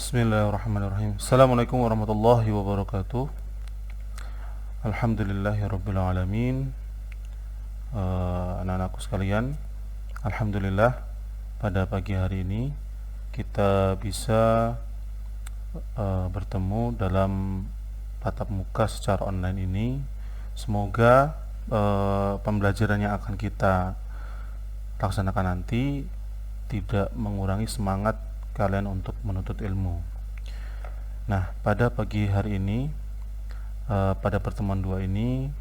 Bismillahirrahmanirrahim. Assalamualaikum warahmatullahi wabarakatuh. Alhamdulillahirabbil alamin. Anak-anakku sekalian, alhamdulillah pada pagi hari ini kita bisa bertemu dalam tatap muka secara online ini. Semoga pembelajaran yang akan kita laksanakan nanti tidak mengurangi semangat kalian untuk menuntut ilmu. Nah, pada pagi hari ini, pada pertemuan 2 ini,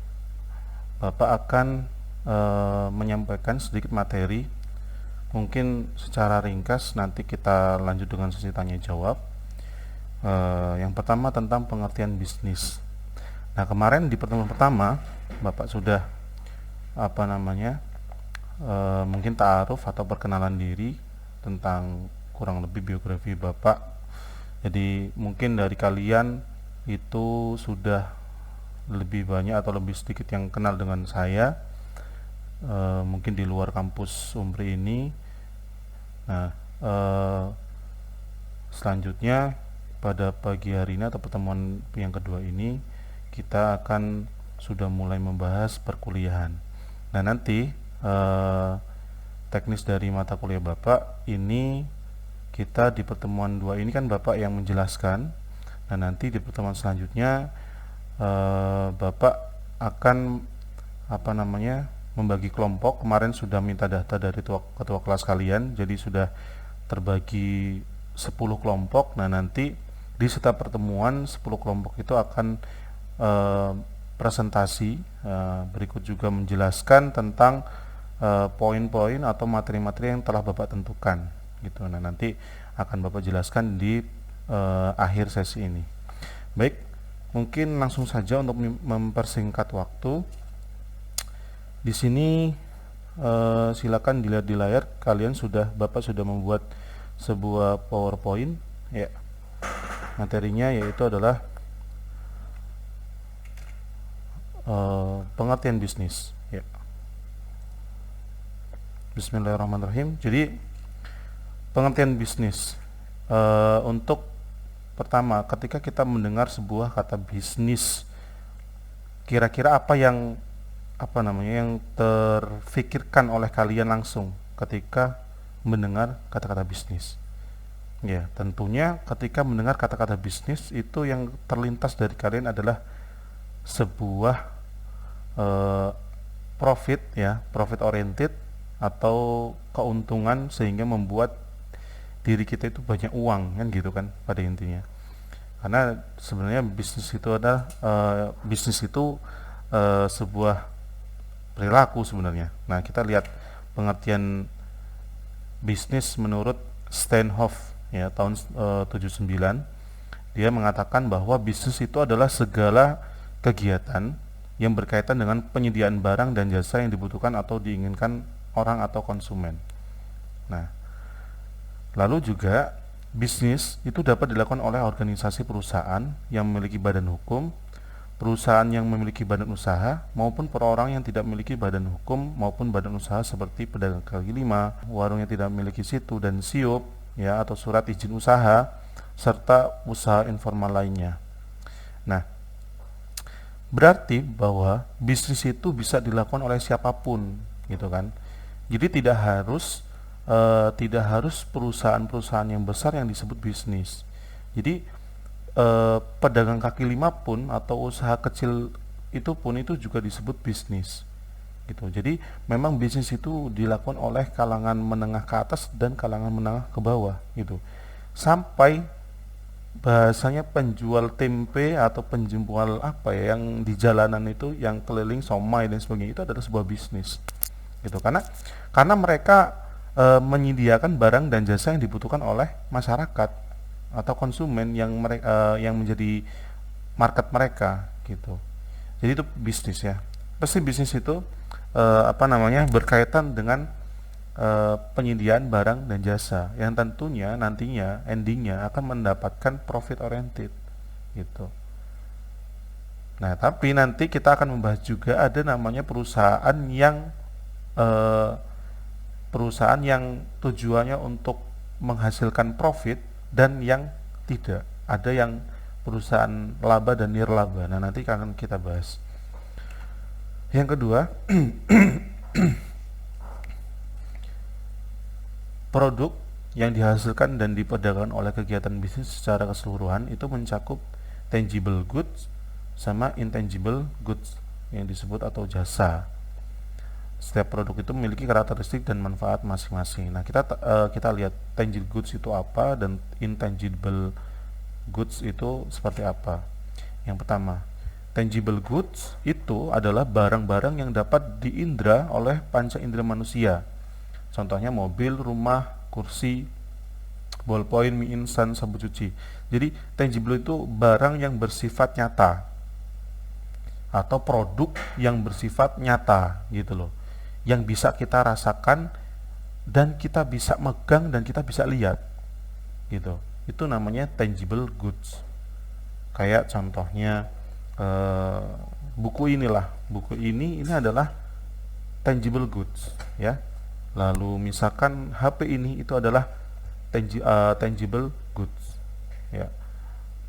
Bapak akan menyampaikan sedikit materi. Mungkin secara ringkas nanti kita lanjut dengan sesi tanya jawab. Yang pertama tentang pengertian bisnis. Nah, kemarin di pertemuan pertama, Bapak sudah mungkin ta'aruf atau perkenalan diri tentang kurang lebih biografi Bapak. Jadi mungkin dari kalian itu sudah lebih banyak atau lebih sedikit yang kenal dengan saya, mungkin di luar kampus Umpri ini. Nah, selanjutnya pada pagi hari ini atau pertemuan yang kedua ini kita akan sudah mulai membahas perkuliahan. Nah, nanti teknis dari mata kuliah Bapak ini, kita di pertemuan 2 ini kan Bapak yang menjelaskan. Nah, nanti di pertemuan selanjutnya Bapak akan membagi kelompok. Kemarin sudah minta data dari ketua kelas kalian, jadi sudah terbagi 10 kelompok. Nah, nanti di setiap pertemuan 10 kelompok itu akan presentasi, berikut juga menjelaskan tentang poin-poin atau materi-materi yang telah Bapak tentukan gitu. Nah, nanti akan Bapak jelaskan di akhir sesi ini. Baik, mungkin langsung saja untuk mempersingkat waktu. Di sini silakan dilihat di layar, Bapak sudah membuat sebuah PowerPoint ya. Materinya yaitu adalah pengertian bisnis ya. Bismillahirrahmanirrahim. Jadi pengertian bisnis, untuk pertama, ketika kita mendengar sebuah kata bisnis, kira-kira apa yang terfikirkan oleh kalian langsung ketika mendengar kata-kata bisnis? Ya, tentunya ketika mendengar kata-kata bisnis itu yang terlintas dari kalian adalah sebuah profit ya, profit oriented atau keuntungan sehingga membuat diri kita itu banyak uang, kan gitu kan pada intinya. Karena sebenarnya bisnis itu sebuah perilaku sebenarnya. Nah, kita lihat pengertian bisnis menurut Steinhoff ya, tahun 79. Dia mengatakan bahwa bisnis itu adalah segala kegiatan yang berkaitan dengan penyediaan barang dan jasa yang dibutuhkan atau diinginkan orang atau konsumen. Nah, lalu juga bisnis itu dapat dilakukan oleh organisasi perusahaan yang memiliki badan hukum, perusahaan yang memiliki badan usaha, maupun perorangan yang tidak memiliki badan hukum maupun badan usaha seperti pedagang kaki lima, warung yang tidak memiliki situ dan siup ya, atau surat izin usaha, serta usaha informal lainnya. Nah, berarti bahwa bisnis itu bisa dilakukan oleh siapapun gitu kan. Jadi tidak harus perusahaan-perusahaan yang besar yang disebut bisnis. Jadi pedagang kaki lima pun atau usaha kecil itu juga disebut bisnis gitu. Jadi memang bisnis itu dilakukan oleh kalangan menengah ke atas dan kalangan menengah ke bawah gitu. Sampai bahasanya penjual tempe atau penjual yang di jalanan itu, yang keliling somai dan sebagainya, itu adalah sebuah bisnis gitu. Karena mereka menyediakan barang dan jasa yang dibutuhkan oleh masyarakat atau konsumen yang menjadi market mereka gitu. Jadi itu bisnis ya. Pasti bisnis itu berkaitan dengan penyediaan barang dan jasa yang tentunya nantinya endingnya akan mendapatkan profit oriented gitu. Nah, tapi nanti kita akan membahas juga ada namanya perusahaan yang tujuannya untuk menghasilkan profit dan yang Tidak. Ada yang perusahaan laba dan nirlaba. Nah, nanti akan kita bahas. Yang kedua, produk yang dihasilkan dan diperdagangkan oleh kegiatan bisnis secara keseluruhan itu mencakup tangible goods sama intangible goods yang disebut atau jasa. Setiap produk itu memiliki karakteristik dan manfaat masing-masing. Nah, kita lihat tangible goods itu apa dan intangible goods itu seperti apa. Yang pertama, tangible goods itu adalah barang-barang yang dapat diindra oleh panca indera manusia. Contohnya mobil, rumah, kursi, ballpoint, mie instan, sabun cuci. Jadi tangible itu barang yang bersifat nyata atau produk yang bersifat nyata gitu loh, yang bisa kita rasakan dan kita bisa megang dan kita bisa lihat gitu. Itu namanya tangible goods. Kayak contohnya buku inilah, buku ini adalah tangible goods ya. Lalu misalkan HP ini itu adalah tangible goods ya.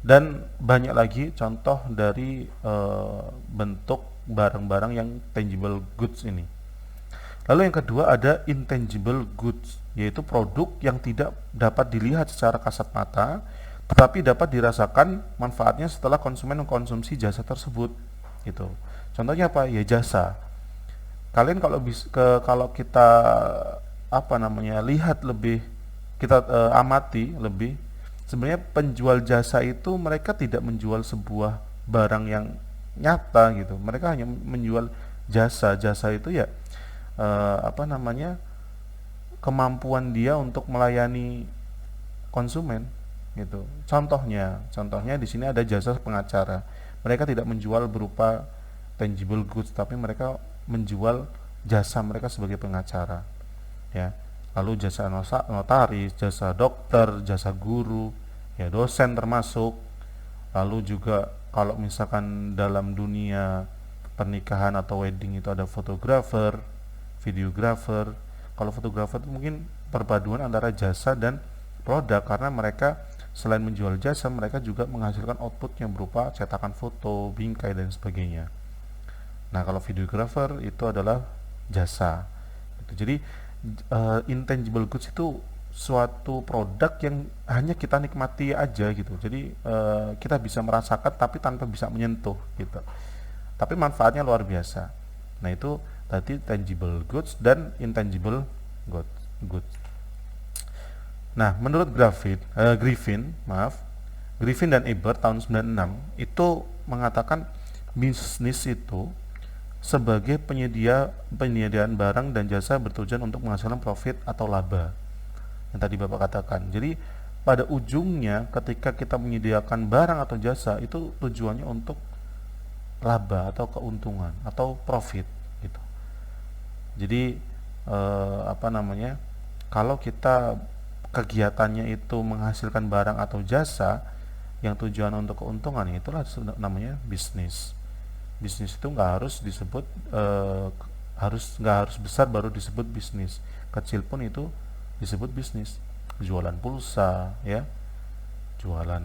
Dan banyak lagi contoh dari bentuk barang-barang yang tangible goods ini. Lalu yang kedua ada intangible goods, yaitu produk yang tidak dapat dilihat secara kasat mata, tetapi dapat dirasakan manfaatnya setelah konsumen mengkonsumsi jasa tersebut. Gitu. Contohnya apa? Ya jasa. Kalian kalau kita lihat lebih, kita amati lebih, sebenarnya penjual jasa itu mereka tidak menjual sebuah barang yang nyata gitu. Mereka hanya menjual jasa. Jasa itu ya kemampuan dia untuk melayani konsumen gitu. Contohnya di sini ada jasa pengacara. Mereka tidak menjual berupa tangible goods, tapi mereka menjual jasa mereka sebagai pengacara ya. Lalu jasa notaris, jasa dokter, jasa guru ya, dosen termasuk. Lalu juga kalau misalkan dalam dunia pernikahan atau wedding itu ada fotografer, videografer. Kalau fotografer itu mungkin perpaduan antara jasa dan produk, karena mereka selain menjual jasa, mereka juga menghasilkan output yang berupa cetakan foto, bingkai dan sebagainya. Nah, kalau videografer itu adalah jasa. Jadi intangible goods itu suatu produk yang hanya kita nikmati aja gitu. Jadi kita bisa merasakan tapi tanpa bisa menyentuh gitu. Tapi manfaatnya luar biasa. Nah, itu tadi tangible goods dan intangible goods. Nah, menurut Griffin dan Ebert tahun 96 itu mengatakan bisnis itu sebagai penyediaan barang dan jasa bertujuan untuk menghasilkan profit atau laba. Yang tadi Bapak katakan. Jadi pada ujungnya ketika kita menyediakan barang atau jasa itu tujuannya untuk laba atau keuntungan atau profit gitu. Jadi kalau kita kegiatannya itu menghasilkan barang atau jasa yang tujuan untuk keuntungan, itulah namanya bisnis. Bisnis itu nggak harus disebut nggak harus besar baru disebut bisnis, kecil pun itu disebut bisnis. Jualan pulsa ya, jualan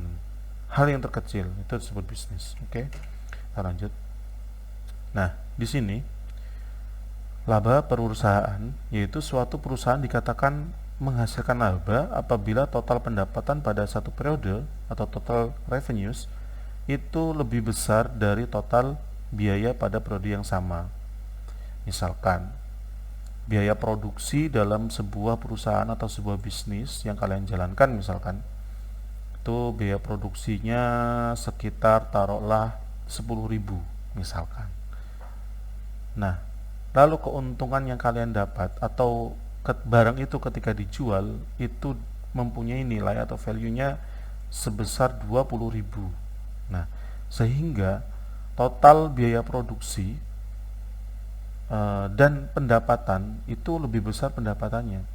hal yang terkecil itu disebut bisnis. Oke, kita lanjut. Nah, di sini laba perusahaan, yaitu suatu perusahaan dikatakan menghasilkan laba apabila total pendapatan pada satu periode atau total revenues itu lebih besar dari total biaya pada periode yang sama. Misalkan biaya produksi dalam sebuah perusahaan atau sebuah bisnis yang kalian jalankan, misalkan itu biaya produksinya sekitar taruhlah 10.000 misalkan. Nah, lalu keuntungan yang kalian dapat atau barang itu ketika dijual itu mempunyai nilai atau value-nya sebesar 20.000. Nah, sehingga total biaya produksi dan pendapatan itu lebih besar pendapatannya.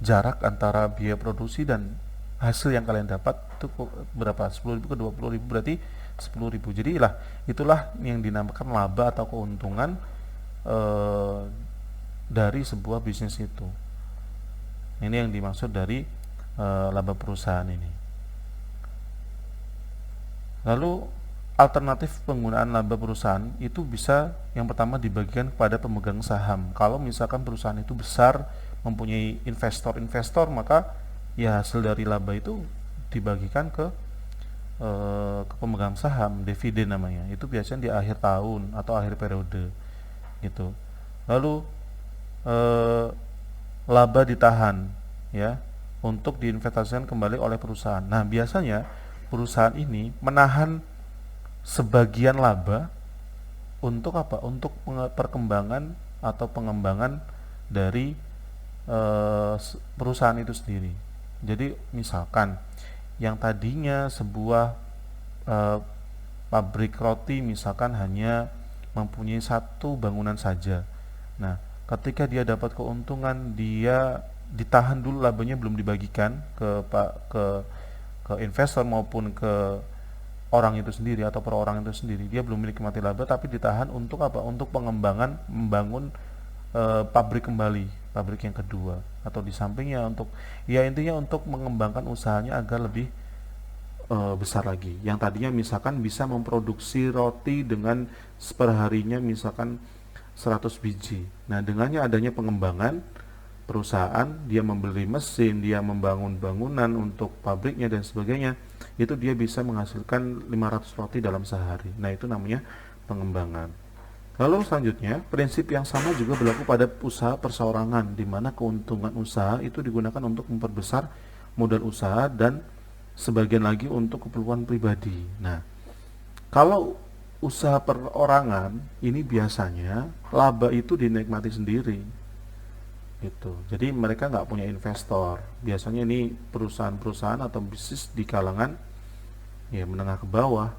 Jarak antara biaya produksi dan hasil yang kalian dapat itu berapa? 10.000 ke 20.000 berarti 10.000. Jadi itulah yang dinamakan laba atau keuntungan dari sebuah bisnis itu. Ini yang dimaksud dari laba perusahaan ini. Lalu alternatif penggunaan laba perusahaan itu bisa yang pertama dibagikan kepada pemegang saham. Kalau misalkan perusahaan itu besar, mempunyai investor-investor, maka ya hasil dari laba itu dibagikan ke pemegang saham, dividen namanya. Itu biasanya di akhir tahun atau akhir periode gitu. Lalu eh, laba ditahan ya untuk diinvestasikan kembali oleh perusahaan. Nah, biasanya perusahaan ini menahan sebagian laba untuk apa? Untuk perkembangan atau pengembangan dari perusahaan itu sendiri. Jadi misalkan yang tadinya sebuah eh, pabrik roti misalkan hanya mempunyai satu bangunan saja. Nah, ketika dia dapat keuntungan, dia ditahan dulu labanya, belum dibagikan ke investor maupun ke orang itu sendiri atau per orang itu sendiri. Dia belum menikmati laba tapi ditahan untuk apa? Untuk pengembangan membangun pabrik kembali, pabrik yang kedua, atau di sampingnya untuk ya intinya untuk mengembangkan usahanya agar lebih besar lagi. Yang tadinya misalkan bisa memproduksi roti dengan seperharinya misalkan 100 biji. Nah, dengannya adanya pengembangan perusahaan, dia membeli mesin, dia membangun bangunan untuk pabriknya dan sebagainya, itu dia bisa menghasilkan 500 roti dalam sehari. Nah, itu namanya pengembangan. Lalu selanjutnya, prinsip yang sama juga berlaku pada usaha perseorangan, di mana keuntungan usaha itu digunakan untuk memperbesar modal usaha dan sebagian lagi untuk keperluan pribadi. Nah, kalau usaha perorangan ini biasanya laba itu dinikmati sendiri gitu. Jadi mereka nggak punya investor. Biasanya ini perusahaan-perusahaan atau bisnis di kalangan ya menengah ke bawah.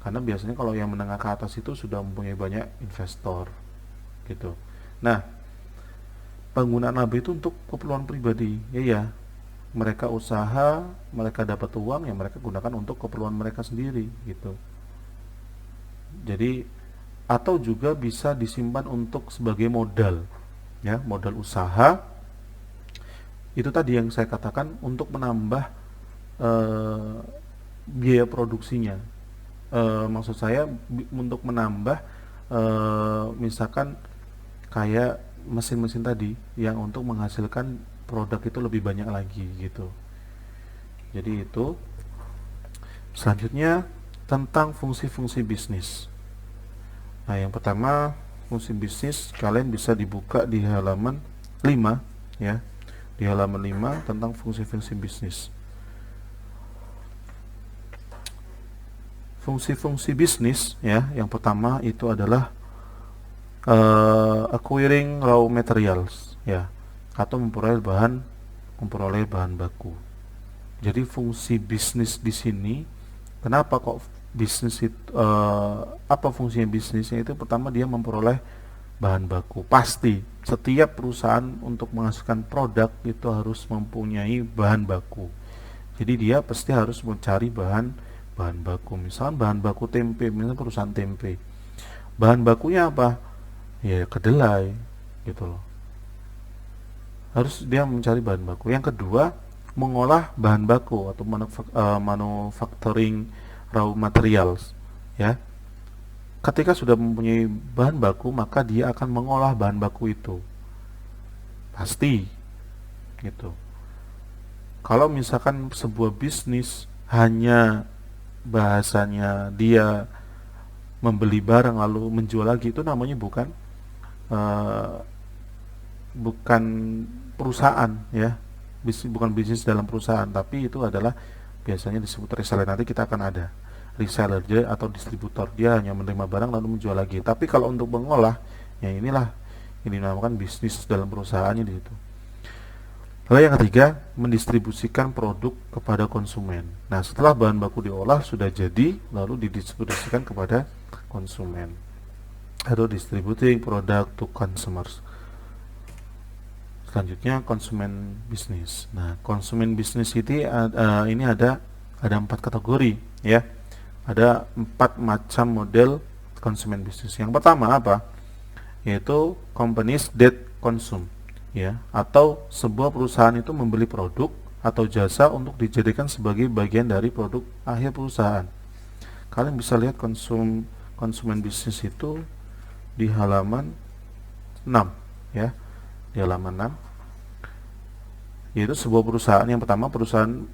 Karena biasanya kalau yang menengah ke atas itu sudah mempunyai banyak investor gitu. Nah, penggunaan laba itu untuk keperluan pribadi. Ya, mereka usaha, mereka dapat uang, yang mereka gunakan untuk keperluan mereka sendiri gitu. Jadi atau juga bisa disimpan untuk sebagai modal, ya, modal usaha. Itu tadi yang saya katakan untuk menambah biaya produksinya. Maksud saya untuk menambah misalkan kayak mesin-mesin tadi yang untuk menghasilkan produk itu lebih banyak lagi gitu. Jadi itu. Selanjutnya tentang fungsi-fungsi bisnis. Nah, yang pertama fungsi bisnis kalian bisa dibuka di halaman 5 ya. Di halaman 5 tentang fungsi-fungsi bisnis. Fungsi-fungsi bisnis ya, yang pertama itu adalah acquiring raw materials ya, atau memperoleh bahan baku. Jadi fungsi bisnis di sini, kenapa kok bisnis itu apa fungsinya bisnisnya itu? Pertama, dia memperoleh bahan baku. Pasti setiap perusahaan untuk menghasilkan produk itu harus mempunyai bahan baku. Jadi dia pasti harus mencari bahan baku. Misalnya bahan baku tempe, misalnya perusahaan tempe. Bahan bakunya apa? Ya kedelai gitu loh. Harus dia mencari bahan baku. Yang kedua, mengolah bahan baku atau manufacturing raw materials ya. Ketika sudah mempunyai bahan baku, maka dia akan mengolah bahan baku itu pasti gitu. Kalau misalkan sebuah bisnis hanya bahasanya dia membeli barang lalu menjual lagi, itu namanya bukan perusahaan ya, bukan bisnis dalam perusahaan, tapi itu adalah biasanya disebut reseller. Nanti kita akan ada reseller dia atau distributor, dia hanya menerima barang lalu menjual lagi. Tapi kalau untuk mengolah, ya inilah ini dinamakan bisnis dalam perusahaannya di situ. Lalu yang ketiga, mendistribusikan produk kepada konsumen. Nah, setelah bahan baku diolah sudah jadi, lalu didistribusikan kepada konsumen atau distributing product to consumers. Selanjutnya konsumen bisnis. Nah, konsumen bisnis ini ada 4 kategori ya. Ada 4 macam model konsumen bisnis. Yang pertama apa? Yaitu companies that consume. ya, atau sebuah perusahaan itu membeli produk atau jasa untuk dijadikan sebagai bagian dari produk akhir perusahaan. Kalian bisa lihat konsumen bisnis itu di halaman 6, ya, di halaman 6, yaitu sebuah perusahaan yang pertama,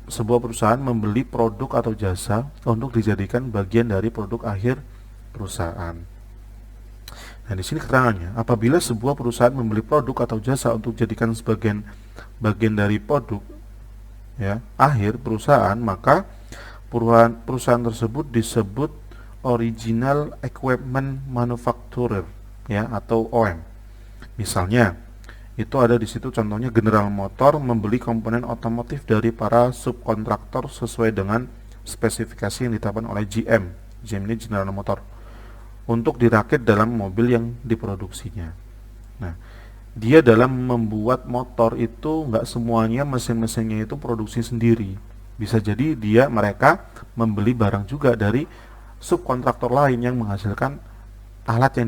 sebuah perusahaan membeli produk atau jasa untuk dijadikan bagian dari produk akhir perusahaan. Nah, di sini keterangannya, apabila sebuah perusahaan membeli produk atau jasa untuk dijadikan sebagian bagian dari produk, ya, akhir perusahaan, maka perusahaan tersebut disebut original equipment manufacturer, ya, atau OEM. Misalnya, itu ada di situ contohnya General Motor membeli komponen otomotif dari para subkontraktor sesuai dengan spesifikasi yang ditetapkan oleh GM. GM ini General Motor, untuk dirakit dalam mobil yang diproduksinya. Nah, dia dalam membuat motor itu nggak semuanya mesin-mesinnya itu produksi sendiri. Bisa jadi mereka membeli barang juga dari subkontraktor lain yang menghasilkan alat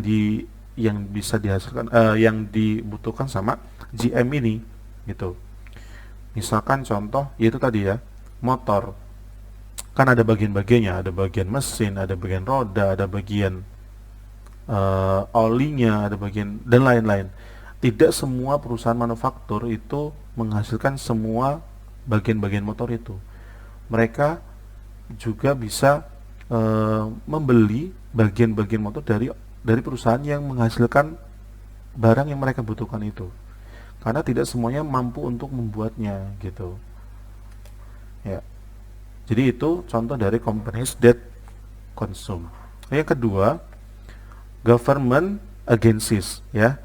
yang bisa dihasilkan, yang dibutuhkan sama GM ini, gitu. Misalkan contoh yaitu tadi ya, motor kan ada bagian-bagiannya, ada bagian mesin, ada bagian roda, ada bagian olinya, ada bagian dan lain-lain. Tidak semua perusahaan manufaktur itu menghasilkan semua bagian-bagian motor itu. Mereka juga bisa membeli bagian-bagian motor dari perusahaan yang menghasilkan barang yang mereka butuhkan itu, karena tidak semuanya mampu untuk membuatnya, gitu ya. Jadi itu contoh dari companies that consume. Yang kedua, government agencies, ya,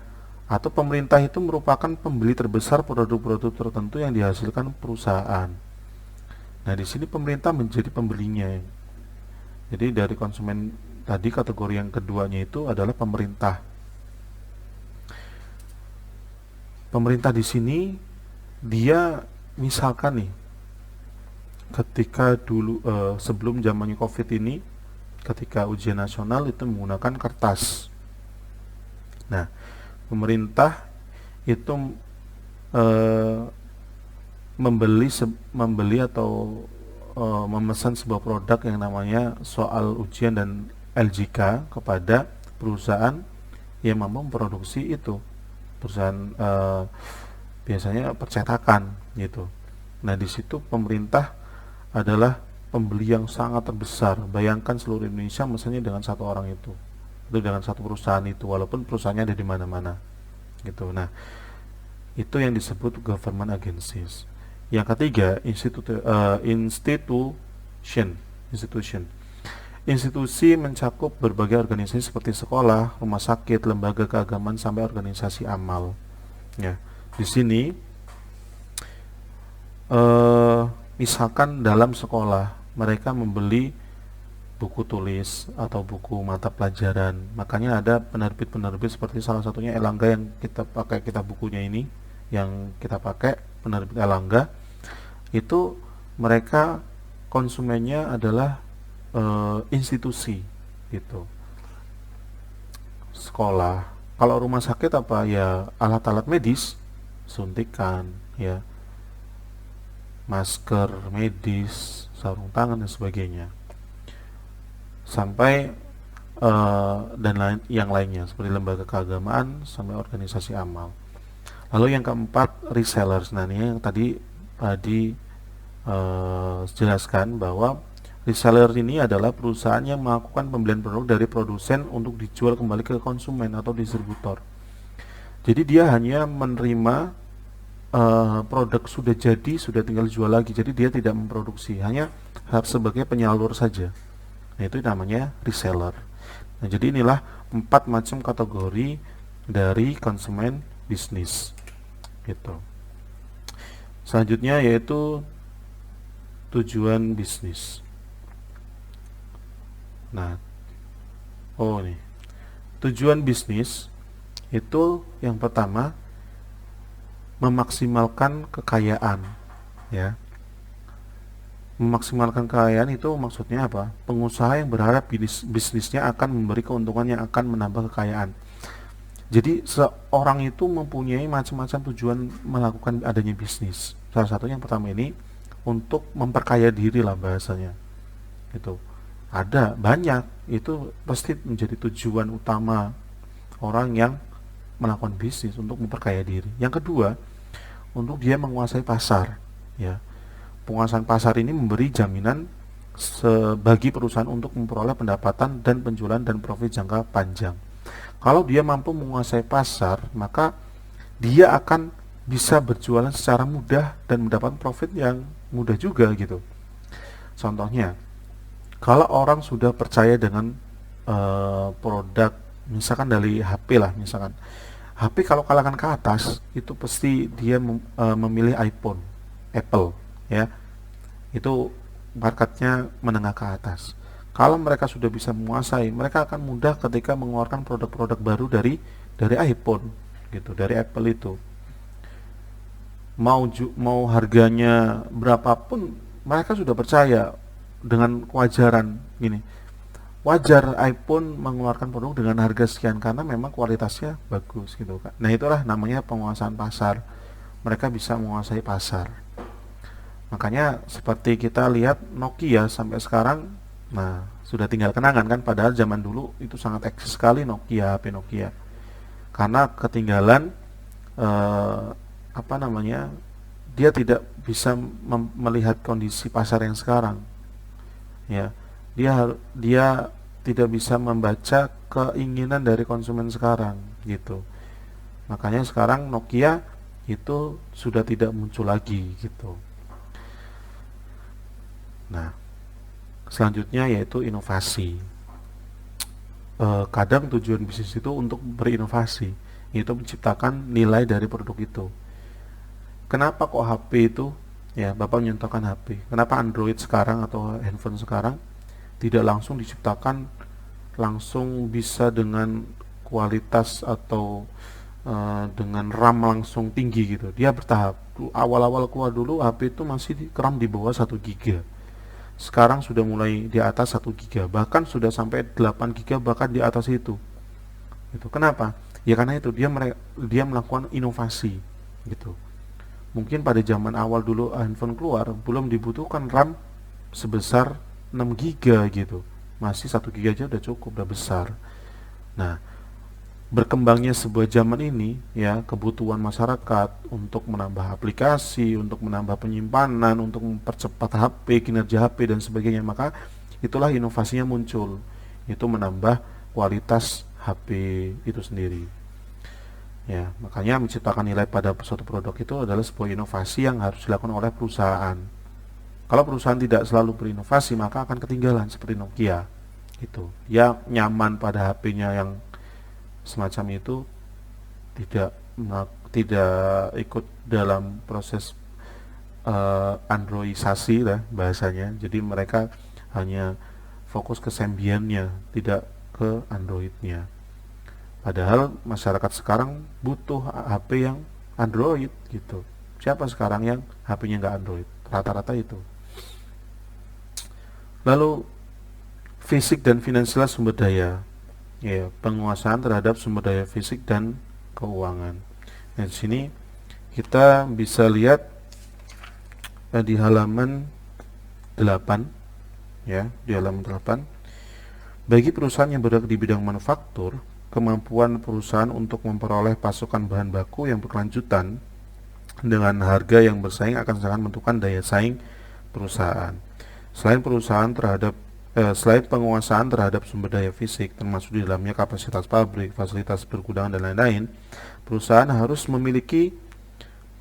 atau pemerintah itu merupakan pembeli terbesar produk-produk tertentu yang dihasilkan perusahaan. Nah, di sini pemerintah menjadi pembelinya. Jadi dari konsumen tadi, kategori yang keduanya itu adalah pemerintah. Pemerintah di sini dia misalkan nih, ketika dulu sebelum zamannya COVID ini, ketika ujian nasional itu menggunakan kertas. Nah, pemerintah itu membeli atau memesan sebuah produk yang namanya soal ujian dan LJK kepada perusahaan yang mampu memproduksi itu, perusahaan biasanya percetakan, gitu. Nah, di situ pemerintah adalah pembeli yang sangat terbesar. Bayangkan seluruh Indonesia misalnya dengan satu orang itu dengan satu perusahaan itu, walaupun perusahaannya ada di mana-mana, gitu. Nah, itu yang disebut government agencies. Yang ketiga, institusi mencakup berbagai organisasi seperti sekolah, rumah sakit, lembaga keagamaan, sampai organisasi amal. Ya, di sini misalkan dalam sekolah mereka membeli buku tulis atau buku mata pelajaran, makanya ada penerbit-penerbit seperti salah satunya Erlangga yang kita pakai, kitab bukunya ini yang kita pakai, penerbit Erlangga. Itu mereka konsumennya adalah institusi, gitu. Sekolah, kalau rumah sakit apa ya, alat-alat medis, suntikan, ya, masker medis, sarung tangan dan sebagainya, sampai dan yang lainnya seperti lembaga keagamaan sampai organisasi amal. Lalu yang keempat, resellers. Nah, ini yang tadi jelaskan bahwa reseller ini adalah perusahaan yang melakukan pembelian produk dari produsen untuk dijual kembali ke konsumen atau distributor. Jadi dia hanya menerima produk sudah jadi, sudah tinggal jual lagi. Jadi dia tidak memproduksi, hanya sebagai penyalur saja. Nah, itu namanya reseller. Nah, jadi inilah 4 macam kategori dari konsumen bisnis, gitu. Selanjutnya yaitu tujuan bisnis. Nah, nih, tujuan bisnis itu yang pertama memaksimalkan kekayaan, ya. Memaksimalkan kekayaan itu maksudnya apa? Pengusaha yang berharap bisnisnya akan memberi keuntungan yang akan menambah kekayaan. Jadi seorang itu mempunyai macam-macam tujuan melakukan adanya bisnis. Salah satunya yang pertama ini untuk memperkaya diri lah bahasanya. Itu ada banyak, itu pasti menjadi tujuan utama orang yang melakukan bisnis untuk memperkaya diri. Yang kedua, untuk dia menguasai pasar, ya. Penguasaan pasar ini memberi jaminan bagi perusahaan untuk memperoleh pendapatan dan penjualan dan profit jangka panjang. Kalau dia mampu menguasai pasar, maka dia akan bisa berjualan secara mudah dan mendapat profit yang mudah juga gitu. Contohnya, kalau orang sudah percaya dengan produk, misalkan dari HP lah, misalkan HP kalau kalangan ke atas itu pasti dia memilih iPhone, Apple, ya. Itu marketnya menengah ke atas. Kalau mereka sudah bisa menguasai, mereka akan mudah ketika mengeluarkan produk-produk baru dari iPhone gitu, dari Apple itu. Mau harganya berapapun, mereka sudah percaya dengan kewajaran gini. Wajar iPhone mengeluarkan produk dengan harga sekian karena memang kualitasnya bagus gitu kan. Nah, itulah namanya penguasaan pasar. Mereka bisa menguasai pasar. Makanya seperti kita lihat Nokia sampai sekarang, nah sudah tinggal kenangan kan, padahal zaman dulu itu sangat eksis sekali Nokia, HP Nokia. Karena ketinggalan eh, apa namanya, dia tidak bisa melihat kondisi pasar yang sekarang, ya. Dia tidak bisa membaca keinginan dari konsumen sekarang gitu. Makanya sekarang Nokia itu sudah tidak muncul lagi gitu. Nah, selanjutnya yaitu inovasi. Kadang tujuan bisnis itu untuk berinovasi, yaitu menciptakan nilai dari produk itu. Kenapa kok HP itu, ya Bapak menyontohkan HP, kenapa Android sekarang atau handphone sekarang tidak langsung diciptakan, langsung bisa dengan kualitas atau dengan RAM langsung tinggi gitu. Dia bertahap. Awal-awal keluar dulu HP itu masih RAM di bawah 1 GB. Sekarang sudah mulai di atas 1 GB, bahkan sudah sampai 8 GB, bahkan di atas itu. Itu kenapa? Ya karena itu dia melakukan inovasi gitu. Mungkin pada zaman awal dulu handphone keluar belum dibutuhkan RAM sebesar 6 GB gitu. Masih 1 GB aja udah cukup, udah besar. Nah, berkembangnya sebuah zaman ini, ya, kebutuhan masyarakat untuk menambah aplikasi, untuk menambah penyimpanan, untuk mempercepat HP, kinerja HP dan sebagainya, maka itulah inovasinya muncul, itu menambah kualitas HP itu sendiri, ya. Makanya menciptakan nilai pada suatu produk itu adalah sebuah inovasi yang harus dilakukan oleh perusahaan. Kalau perusahaan tidak selalu berinovasi, maka akan ketinggalan seperti Nokia itu. Ya nyaman pada HP-nya yang semacam itu, tidak tidak ikut dalam proses androidisasi lah bahasanya. Jadi mereka hanya fokus ke Symbian-nya, tidak ke Android-nya. Padahal masyarakat sekarang butuh HP yang Android gitu. Siapa sekarang yang HP-nya nggak Android? Rata-rata itu. Lalu fisik dan finansial sumber daya, ya, penguasaan terhadap sumber daya fisik dan keuangan. Nah, di sini kita bisa lihat di halaman 8, ya, di halaman 8. Bagi perusahaan yang bergerak di bidang manufaktur, kemampuan perusahaan untuk memperoleh pasokan bahan baku yang berkelanjutan dengan harga yang bersaing akan sangat menentukan daya saing perusahaan. Selain penguasaan terhadap sumber daya fisik, termasuk di dalamnya kapasitas pabrik, fasilitas pergudangan, dan lain-lain, perusahaan harus memiliki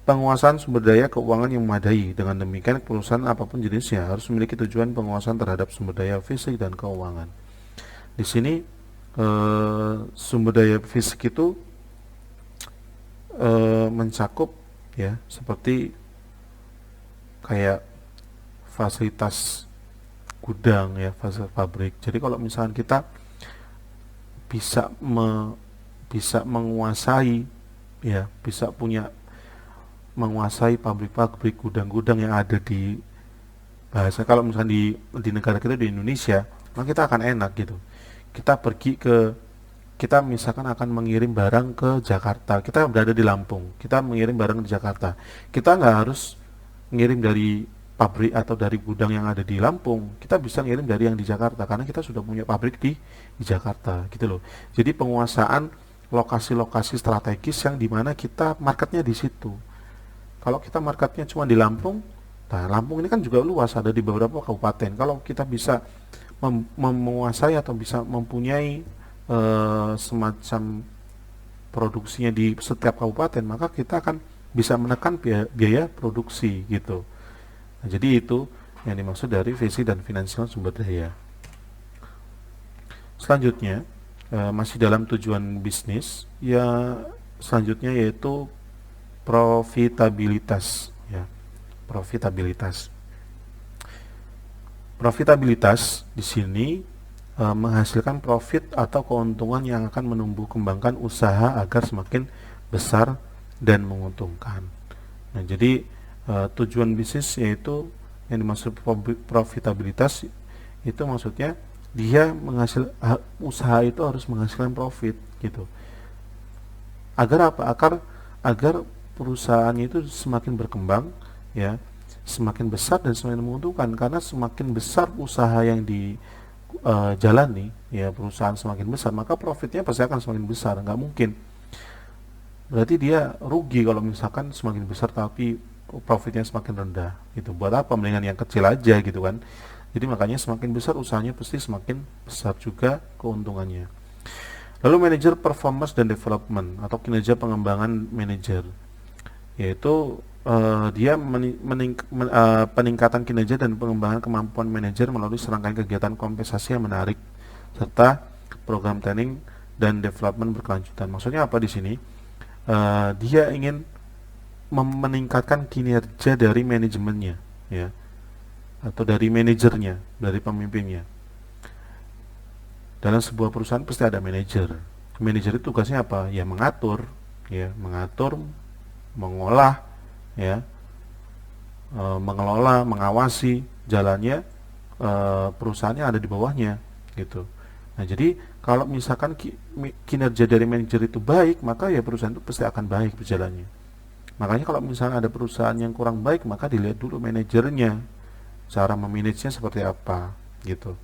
penguasaan sumber daya keuangan yang memadai. Dengan demikian, perusahaan apapun jenisnya harus memiliki tujuan penguasaan terhadap sumber daya fisik dan keuangan. Di sini sumber daya fisik itu mencakup, ya, seperti kayak fasilitas gudang, ya, fasilitas pabrik. Jadi kalau misalkan kita bisa menguasai, ya, menguasai pabrik-pabrik, gudang-gudang yang ada di bahasa, kalau misalkan di negara kita, di Indonesia, maka kita akan enak gitu. Kita pergi ke kita misalkan akan mengirim barang ke Jakarta, kita berada di Lampung, kita mengirim barang di Jakarta, kita nggak harus ngirim dari pabrik atau dari gudang yang ada di Lampung, kita bisa ngirim dari yang di Jakarta karena kita sudah punya pabrik di Jakarta gitu loh. Jadi penguasaan lokasi-lokasi strategis yang dimana kita marketnya di situ. Kalau kita marketnya cuma di Lampung, nah Lampung ini kan juga luas, ada di beberapa kabupaten. Kalau kita bisa menguasai atau bisa mempunyai semacam produksinya di setiap kabupaten, maka kita akan bisa menekan biaya produksi gitu. Nah, jadi itu yang dimaksud dari visi dan finansial sumber daya. Selanjutnya, masih dalam tujuan bisnis, ya selanjutnya yaitu profitabilitas, ya. Profitabilitas. Profitabilitas di sini menghasilkan profit atau keuntungan yang akan menumbuh kembangkan usaha agar semakin besar dan menguntungkan. Nah, jadi tujuan bisnis yaitu yang dimaksud profitabilitas itu maksudnya dia usaha itu harus menghasilkan profit gitu. Agar apa? Agar perusahaannya itu semakin berkembang, ya, semakin besar dan semakin menguntungkan. Karena semakin besar usaha yang dijalani, ya, perusahaan semakin besar, maka profitnya pasti akan semakin besar. Nggak mungkin berarti dia rugi kalau misalkan semakin besar tapi profitnya semakin rendah gitu. Buat apa, mendingan yang kecil aja gitu kan. Jadi makanya semakin besar usahanya pasti semakin besar juga keuntungannya. Lalu manajer performance dan development atau kinerja pengembangan manajer, yaitu dia peningkatan kinerja dan pengembangan kemampuan manajer melalui serangkaian kegiatan kompensasi yang menarik serta program training dan development berkelanjutan. Maksudnya apa di sini? Dia ingin meningkatkan kinerja dari manajemennya, ya, atau dari manajernya, dari pemimpinnya. Dalam sebuah perusahaan pasti ada manajer. Manajer itu tugasnya apa? Ya mengatur, mengolah, ya, mengelola, mengawasi jalannya perusahaan yang ada di bawahnya, gitu. Nah, jadi kalau misalkan kinerja dari manajer itu baik, maka ya perusahaan itu pasti akan baik berjalannya. Makanya kalau misalnya ada perusahaan yang kurang baik, maka dilihat dulu manajernya, cara memanagenya seperti apa, gitu.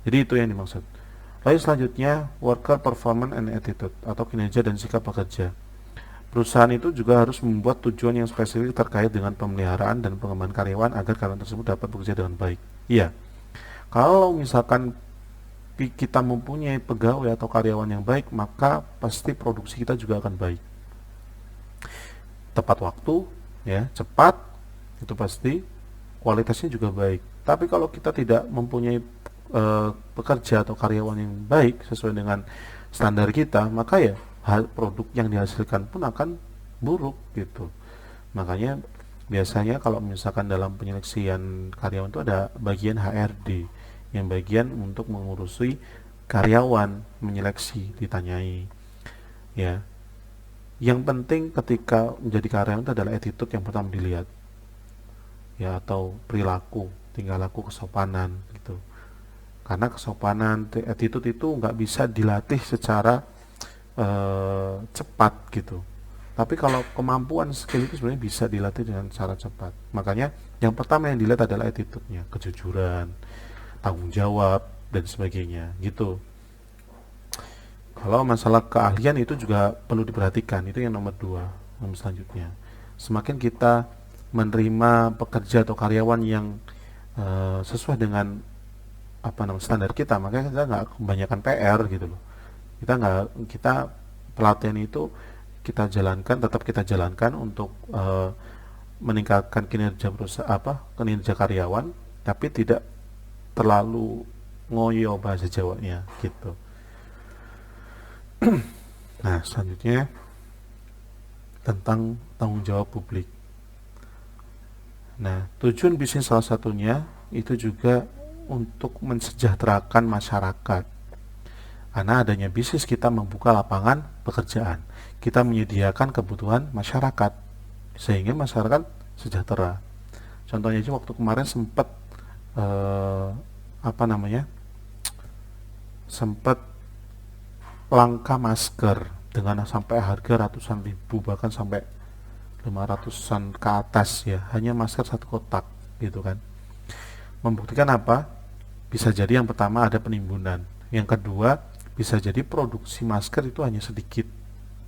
Jadi itu yang dimaksud. Lalu selanjutnya, worker performance and attitude atau kinerja dan sikap pekerja. Perusahaan itu juga harus membuat tujuan yang spesifik terkait dengan pemeliharaan dan pengembangan karyawan agar karyawan tersebut dapat bekerja dengan baik. Iya, kalau misalkan kita mempunyai pegawai atau karyawan yang baik, maka pasti produksi kita juga akan baik. Tepat waktu, ya, cepat, itu pasti, kualitasnya juga baik. Tapi kalau kita tidak mempunyai pekerja atau karyawan yang baik sesuai dengan standar kita, maka ya produk yang dihasilkan pun akan buruk gitu. Makanya biasanya kalau misalkan dalam penyeleksian karyawan itu ada bagian HRD yang bagian untuk mengurusi karyawan, menyeleksi, ditanyai, ya. Yang penting ketika menjadi karyawan itu adalah attitude yang pertama dilihat, ya, atau perilaku, tingkah laku, kesopanan gitu. Karena kesopanan, attitude itu nggak bisa dilatih secara cepat gitu. Tapi kalau kemampuan skill itu sebenarnya bisa dilatih dengan cara cepat. Makanya yang pertama yang dilihat adalah attitude-nya, kejujuran, tanggung jawab, dan sebagainya gitu. Kalau masalah keahlian itu juga perlu diperhatikan, itu yang nomor 2. Nomor selanjutnya, semakin kita menerima pekerja atau karyawan yang sesuai dengan standar kita, makanya kita nggak kebanyakan PR gitu loh. Kita pelatihan itu tetap kita jalankan untuk meningkatkan kinerja kinerja karyawan, tapi tidak terlalu ngoyo bahasa Jawanya gitu. Nah, selanjutnya tentang tanggung jawab publik. Nah, tujuan bisnis salah satunya itu juga untuk mensejahterakan masyarakat. Karena adanya bisnis kita membuka lapangan pekerjaan, kita menyediakan kebutuhan masyarakat sehingga masyarakat sejahtera. Contohnya aja waktu kemarin sempat sempat langka masker dengan sampai harga ratusan ribu, bahkan sampai 500-an ke atas ya, hanya masker satu kotak gitu kan. Membuktikan apa? Bisa jadi yang pertama ada penimbunan, yang kedua bisa jadi produksi masker itu hanya sedikit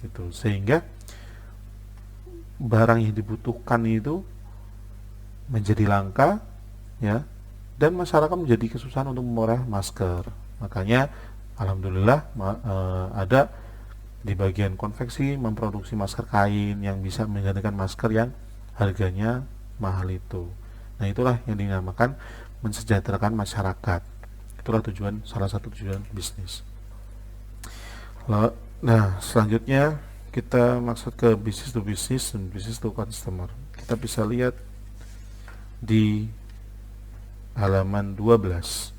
gitu, sehingga barang yang dibutuhkan itu menjadi langka ya, dan masyarakat menjadi kesusahan untuk memperoleh masker. Makanya alhamdulillah ada di bagian konveksi memproduksi masker kain yang bisa menggantikan masker yang harganya mahal itu. Nah, itulah yang dinamakan mensejahterakan masyarakat. Itulah tujuan, salah satu tujuan bisnis. Nah, selanjutnya kita maksud ke bisnis to bisnis dan bisnis to customer. Kita bisa lihat di halaman 12.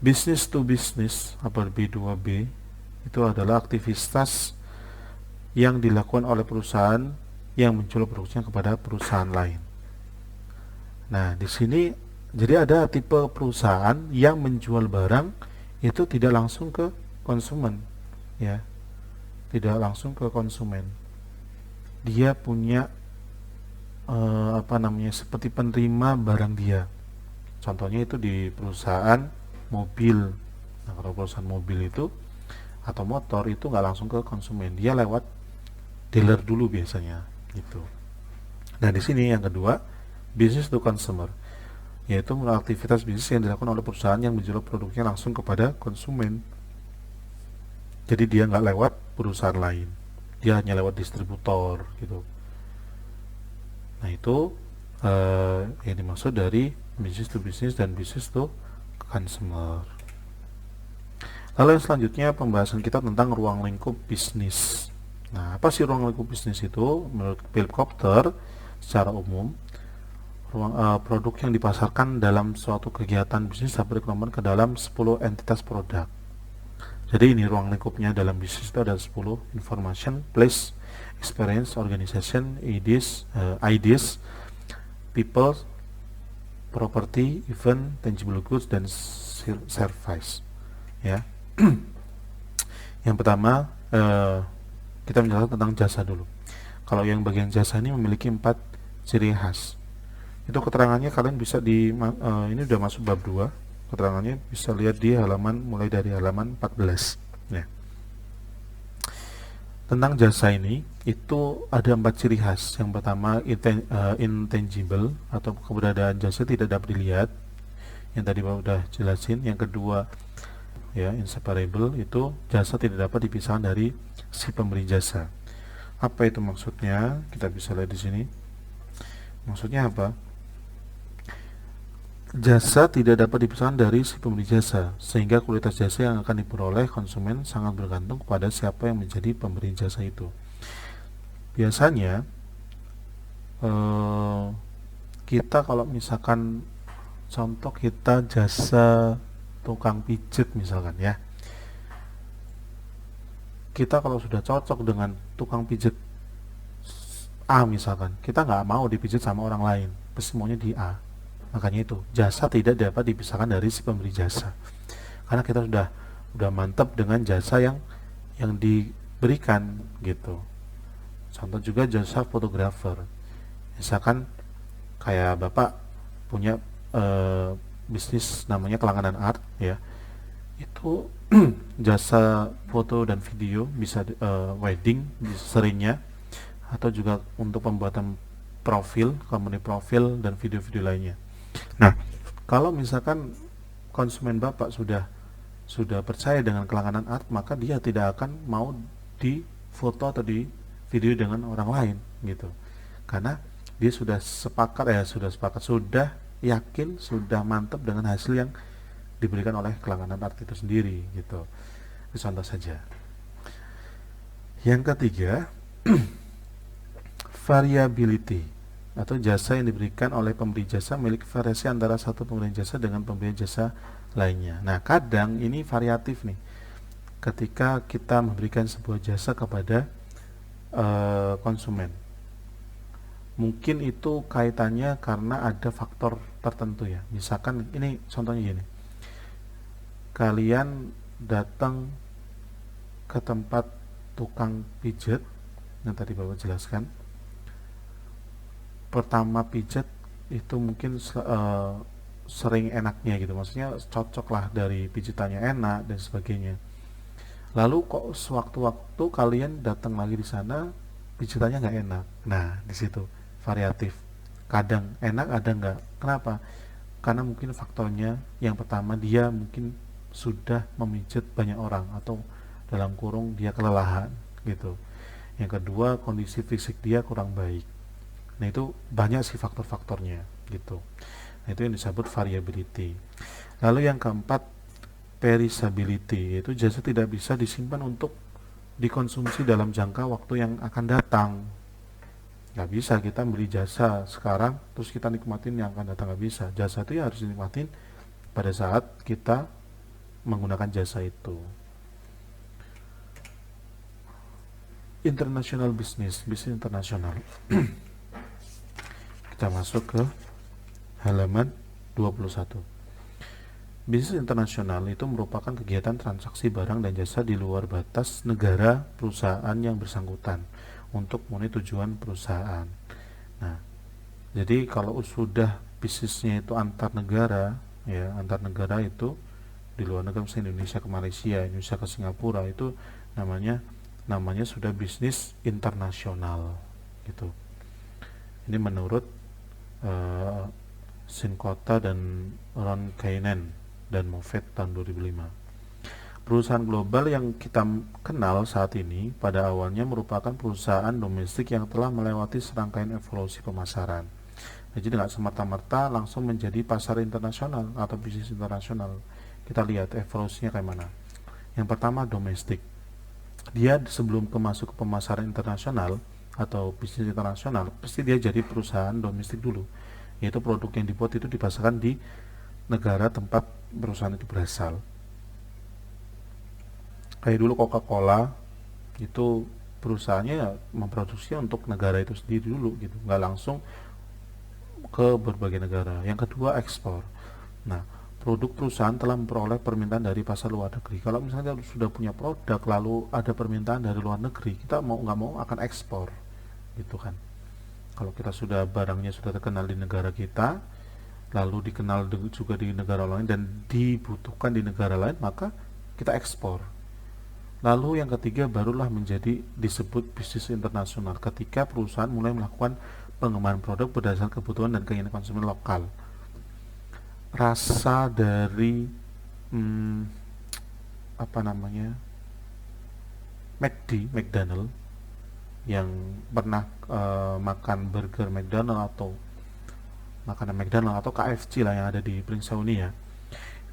Business to business atau B2B itu adalah aktivitas yang dilakukan oleh perusahaan yang menjual produksinya kepada perusahaan lain. Nah, di sini jadi ada tipe perusahaan yang menjual barang itu tidak langsung ke konsumen, ya, tidak langsung ke konsumen. Dia punya seperti penerima barang dia. Contohnya itu di perusahaan mobil. Nah, kalau perusahaan mobil itu atau motor itu nggak langsung ke konsumen, dia lewat dealer dulu biasanya gitu. Nah, di sini yang kedua, business to consumer, yaitu aktivitas bisnis yang dilakukan oleh perusahaan yang menjual produknya langsung kepada konsumen. Jadi dia nggak lewat perusahaan lain, dia hanya lewat distributor gitu. Nah, itu yang dimaksud dari business to business dan business to consumer. Lalu yang selanjutnya pembahasan kita tentang ruang lingkup bisnis. Nah, apa sih ruang lingkup bisnis itu? Menurut Philip Kotler, secara umum, produk yang dipasarkan dalam suatu kegiatan bisnis dapat dikelompokkan ke dalam 10 entitas produk. Jadi ini ruang lingkupnya dalam bisnis itu ada 10: information, place, experience, organization, ideas, people, property, event, tangible goods, dan service. Ya. Yang pertama, kita menjelaskan tentang jasa dulu. Kalau yang bagian jasa ini memiliki 4 ciri khas. Itu keterangannya kalian bisa ini udah masuk bab 2. Keterangannya bisa lihat di halaman mulai dari halaman 14. Ya. Tentang jasa ini itu ada 4 ciri khas. Yang pertama intangible atau keberadaan jasa tidak dapat dilihat. Yang tadi Bapak udah jelasin. Yang kedua ya, inseparable, itu jasa tidak dapat dipisahkan dari si pemberi jasa. Apa itu maksudnya? Kita bisa lihat di sini. Maksudnya apa? Jasa tidak dapat dipisahkan dari si pemberi jasa, sehingga kualitas jasa yang akan diperoleh konsumen sangat bergantung kepada siapa yang menjadi pemberi jasa itu. Biasanya kita kalau misalkan contoh kita jasa tukang pijet misalkan ya, kita kalau sudah cocok dengan tukang pijet A misalkan, kita nggak mau dipijet sama orang lain, pasti maunya di A. Makanya itu jasa tidak dapat dipisahkan dari si pemberi jasa, karena kita sudah mantap dengan jasa yang diberikan gitu. Contoh juga jasa fotografer, misalkan kayak Bapak punya bisnis namanya Kelanganan Art ya, itu jasa foto dan video, bisa wedding seringnya, atau juga untuk pembuatan profil, company profil, dan video-video lainnya. Nah, kalau misalkan konsumen Bapak sudah percaya dengan Kelanganan Art, maka dia tidak akan mau di foto atau di video dengan orang lain gitu, karena dia sudah yakin, sudah mantap dengan hasil yang diberikan oleh Kelanganan Art itu sendiri gitu. Itu contoh saja. Yang ketiga, variability atau jasa yang diberikan oleh pemberi jasa memiliki variasi antara satu pemberi jasa dengan pemberi jasa lainnya. Nah, kadang ini variatif nih. Ketika kita memberikan sebuah jasa kepada konsumen, mungkin itu kaitannya karena ada faktor tertentu ya. Misalkan ini contohnya gini, kalian datang ke tempat tukang pijat yang tadi Bapak jelaskan. Pertama pijat itu mungkin sering enaknya gitu, maksudnya cocok lah, dari pijitannya enak dan sebagainya. Lalu kok sewaktu-waktu kalian datang lagi di sana, pijitannya nggak enak. Nah, di situ variatif. Kadang enak, ada nggak. Kenapa? Karena mungkin faktornya yang pertama, dia mungkin sudah memijat banyak orang, atau dalam kurung dia kelelahan gitu. Yang kedua, kondisi fisik dia kurang baik. Nah, itu banyak sih faktor-faktornya gitu. Nah, itu yang disebut variability. Lalu yang keempat, perishability, yaitu jasa tidak bisa disimpan untuk dikonsumsi dalam jangka waktu yang akan datang. Nggak bisa kita beli jasa sekarang terus kita nikmatin yang akan datang, nggak bisa. Jasa itu ya harus dinikmatin pada saat kita menggunakan jasa itu. International business, bisnis internasional. Kita masuk ke halaman 21. Bisnis internasional itu merupakan kegiatan transaksi barang dan jasa di luar batas negara perusahaan yang bersangkutan untuk memenuhi tujuan perusahaan. Nah, jadi kalau sudah bisnisnya itu antar negara, ya antar negara itu di luar negara, misalnya Indonesia ke Malaysia, Indonesia ke Singapura, itu namanya sudah bisnis internasional gitu. Ini menurut Sinkota dan Ron Kainen dan Moffett tahun 2005. Perusahaan global yang kita kenal saat ini pada awalnya merupakan perusahaan domestik yang telah melewati serangkaian evolusi pemasaran. Jadi tidak semata-merta langsung menjadi pasar internasional atau bisnis internasional. Kita lihat evolusinya kayak mana. Yang pertama, domestik. Dia sebelum masuk ke pemasaran internasional atau bisnis internasional, pasti dia jadi perusahaan domestik dulu, yaitu produk yang dibuat itu dipasarkan di negara tempat perusahaan itu berasal. Kayak dulu Coca-Cola itu perusahaannya memproduksi untuk negara itu sendiri dulu gitu, nggak langsung ke berbagai negara. Yang kedua, ekspor. Nah, produk perusahaan telah memperoleh permintaan dari pasar luar negeri. Kalau misalnya sudah punya produk lalu ada permintaan dari luar negeri, kita mau nggak mau akan ekspor gitu kan. Kalau kita sudah barangnya sudah terkenal di negara kita, lalu dikenal juga di negara lain dan dibutuhkan di negara lain, maka kita ekspor. Lalu yang ketiga barulah menjadi disebut bisnis internasional, ketika perusahaan mulai melakukan pengembangan produk berdasarkan kebutuhan dan keinginan konsumen lokal. Rasa dari McDonald, yang pernah makan burger McDonald atau makanan McDonald atau KFC lah yang ada di Princeaunia,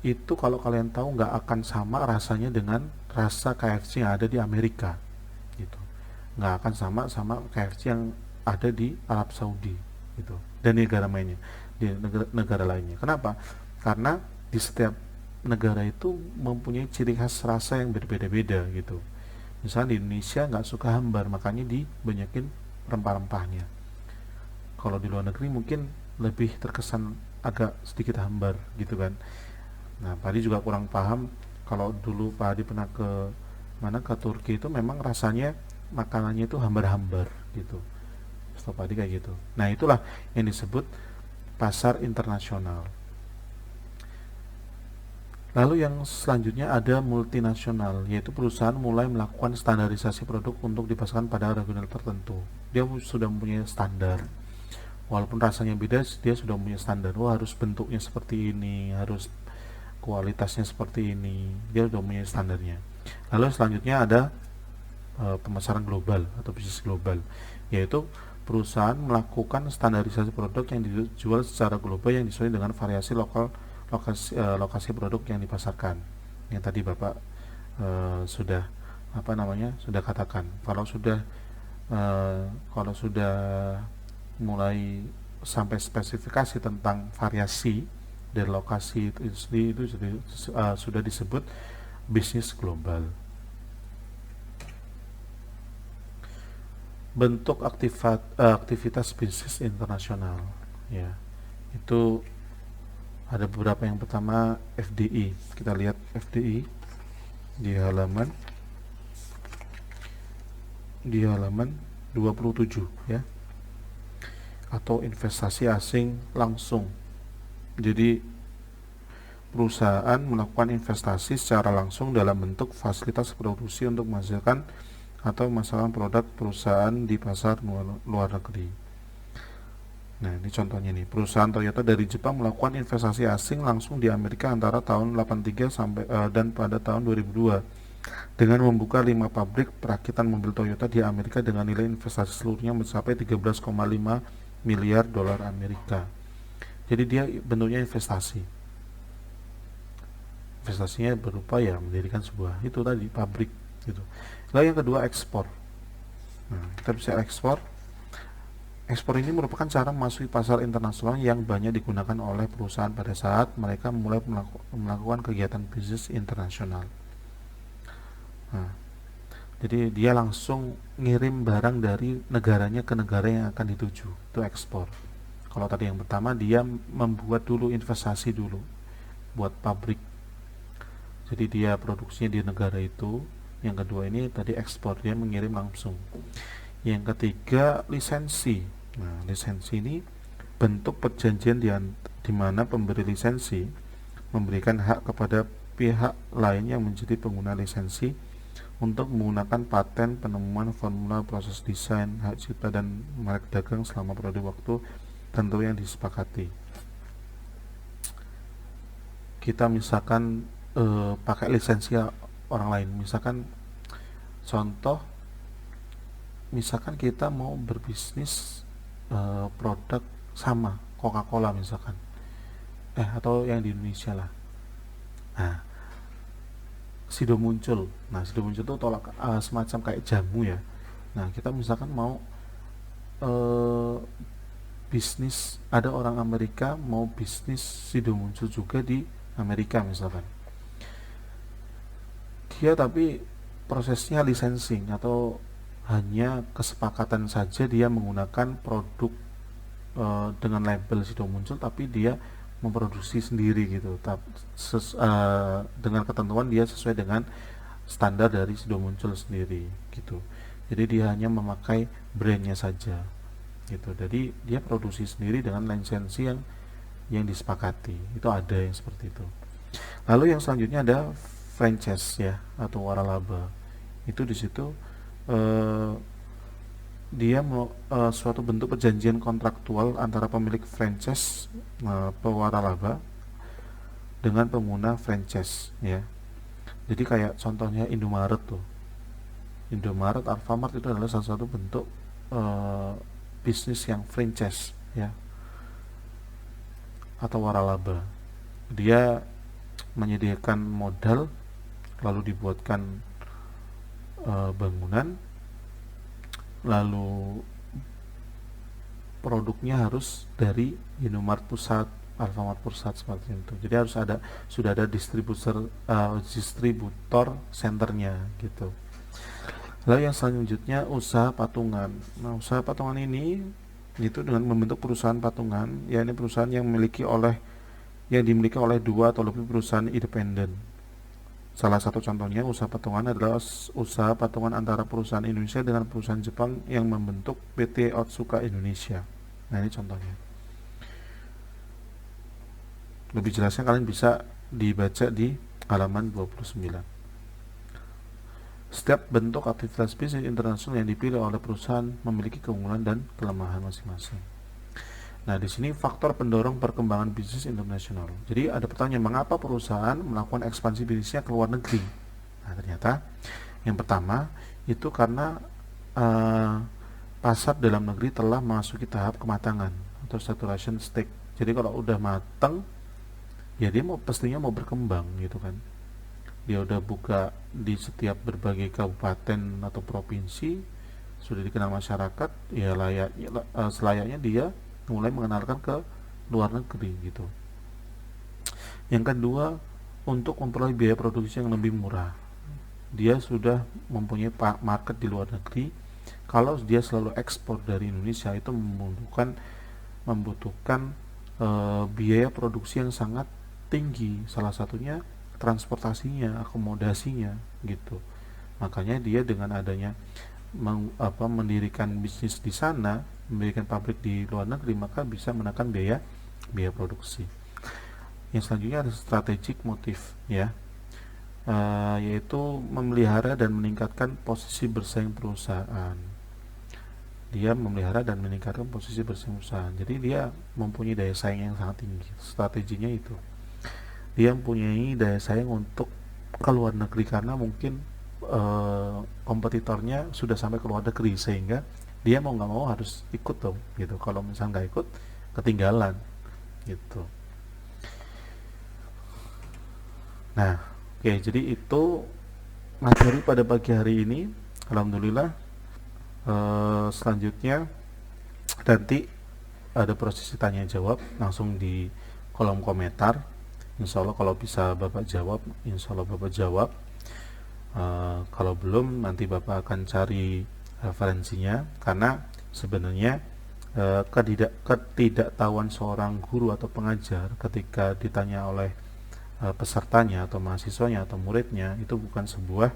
itu kalau kalian tahu nggak akan sama rasanya dengan rasa KFC yang ada di Amerika gitu, nggak akan sama KFC yang ada di Arab Saudi gitu, dan negara mainnya, di negara lainnya. Kenapa? Karena di setiap negara itu mempunyai ciri khas rasa yang berbeda-beda gitu. Misalnya di Indonesia nggak suka hambar, makanya dibanyakin rempah-rempahnya. Kalau di luar negeri mungkin lebih terkesan agak sedikit hambar gitu kan. Nah, Pak Adi juga kurang paham. Kalau dulu Pak Adi pernah ke Turki, itu memang rasanya makanannya itu hambar-hambar gitu. Setahu Pak Adi kayak gitu. Nah, itulah yang disebut pasar internasional. Lalu yang selanjutnya ada multinasional, yaitu perusahaan mulai melakukan standarisasi produk untuk dipasarkan pada regional tertentu. Dia sudah mempunyai standar. Walaupun rasanya beda, dia sudah mempunyai standar. Oh, harus bentuknya seperti ini, harus kualitasnya seperti ini. Dia sudah mempunyai standarnya. Lalu selanjutnya ada pemasaran global atau bisnis global, yaitu perusahaan melakukan standarisasi produk yang dijual secara global yang disesuaikan dengan variasi lokasi produk yang dipasarkan. Yang tadi Bapak sudah katakan, kalau sudah mulai sampai spesifikasi tentang variasi dari lokasi itu sudah disebut bisnis global. Bentuk aktivitas bisnis internasional, ya, itu ada beberapa. Yang pertama, FDI. Kita lihat FDI. di halaman 27 ya, atau investasi asing langsung. Jadi perusahaan melakukan investasi secara langsung dalam bentuk fasilitas produksi untuk menghasilkan atau memasarkan produk perusahaan di pasar luar negeri. Nah, ini contohnya nih. Perusahaan Toyota dari Jepang melakukan investasi asing langsung di Amerika antara tahun 83 sampai dan pada tahun 2002 dengan membuka 5 pabrik perakitan mobil Toyota di Amerika dengan nilai investasi seluruhnya mencapai 13,5 miliar dolar Amerika. Jadi dia bentuknya investasi. Investasinya berupa ya mendirikan sebuah itu tadi pabrik gitu. Lalu yang kedua ekspor. Nah, kita bisa ekspor. Ekspor ini merupakan cara memasuki pasar internasional yang banyak digunakan oleh perusahaan pada saat mereka mulai melakukan kegiatan bisnis internasional. Nah, jadi dia langsung ngirim barang dari negaranya ke negara yang akan dituju, itu ekspor. Kalau tadi yang pertama dia membuat dulu investasi dulu, buat pabrik. Jadi dia produksinya di negara itu. Yang kedua ini tadi ekspor, dia mengirim langsung. Yang ketiga lisensi. Nah, lisensi ini bentuk perjanjian di mana pemberi lisensi memberikan hak kepada pihak lain yang menjadi pengguna lisensi untuk menggunakan paten, penemuan, formula, proses desain, hak cipta, dan merek dagang selama periode waktu tentu yang disepakati. Kita misalkan pakai lisensi orang lain, misalkan contoh, misalkan kita mau berbisnis produk sama Coca-Cola misalkan, atau yang di Indonesia lah. Nah, Sido muncul. Nah, Sido muncul itu tolak semacam kayak jamu ya. Nah, kita misalkan mau bisnis, ada orang Amerika mau bisnis Sido muncul juga di Amerika misalkan. Dia tapi prosesnya licensing atau hanya kesepakatan saja dia menggunakan produk dengan label Sido muncul, tapi dia memproduksi sendiri gitu, dengan ketentuan dia sesuai dengan standar dari Sido muncul sendiri gitu. Jadi dia hanya memakai brandnya saja gitu. Jadi dia produksi sendiri dengan lisensi yang disepakati. Itu ada yang seperti itu. Lalu yang selanjutnya ada franchise ya, atau waralaba. Itu di situ dia suatu bentuk perjanjian kontraktual antara pemilik franchise pewaralaba dengan pengguna franchise ya. Jadi kayak contohnya Indomaret tuh. Indomaret, Alfamart itu adalah salah satu bentuk bisnis yang franchise ya, atau waralaba. Dia menyediakan modal, lalu dibuatkan bangunan, lalu produknya harus dari Indomaret Pusat, Alfamart Pusat seperti itu. Jadi harus sudah ada distributor senternya gitu. Lalu yang selanjutnya usaha patungan. Nah, usaha patungan ini itu dengan membentuk perusahaan patungan, yakni perusahaan yang dimiliki oleh dua atau lebih perusahaan independen. Salah satu contohnya usaha patungan adalah usaha patungan antara perusahaan Indonesia dengan perusahaan Jepang yang membentuk PT Otsuka Indonesia. Nah, ini contohnya. Lebih jelasnya kalian bisa dibaca di halaman 29. Setiap bentuk aktivitas bisnis internasional yang dipilih oleh perusahaan memiliki keunggulan dan kelemahan masing-masing. Nah, di sini faktor pendorong perkembangan bisnis internasional. Jadi ada pertanyaan, mengapa perusahaan melakukan ekspansi bisnisnya ke luar negeri? Nah, ternyata yang pertama itu karena pasar dalam negeri telah memasuki tahap kematangan atau saturation stage. Jadi kalau udah matang, ya dia pastinya mau berkembang gitu kan. Dia udah buka di setiap berbagai kabupaten atau provinsi, sudah dikenal masyarakat, ya selayaknya dia mulai mengenalkan ke luar negeri gitu. Yang kedua, untuk memperoleh biaya produksi yang lebih murah. Dia sudah mempunyai market di luar negeri. Kalau dia selalu ekspor dari Indonesia, itu membutuhkan biaya produksi yang sangat tinggi. Salah satunya transportasinya, akomodasinya gitu. Makanya dia dengan adanya mendirikan bisnis di sana, mendirikan pabrik di luar negeri, maka bisa menekan biaya produksi. Yang selanjutnya ada strategic motif ya, yaitu memelihara dan meningkatkan posisi bersaing perusahaan. Dia memelihara dan meningkatkan posisi bersaing perusahaan. Jadi dia mempunyai daya saing yang sangat tinggi. Strateginya itu, dia mempunyai daya saing untuk ke luar negeri karena mungkin kompetitornya sudah sampai ke luar negeri, sehingga dia mau nggak mau harus ikut dong gitu. Kalau misalnya nggak ikut, ketinggalan gitu. Nah, oke, jadi itu materi pada pagi hari ini. Alhamdulillah. Selanjutnya nanti ada prosesi tanya jawab langsung di kolom komentar. Insya Allah kalau bisa Bapak jawab, insya Allah Bapak jawab. Kalau belum, nanti Bapak akan cari referensinya, karena sebenarnya ketidaktahuan seorang guru atau pengajar ketika ditanya oleh pesertanya atau mahasiswanya atau muridnya itu bukan sebuah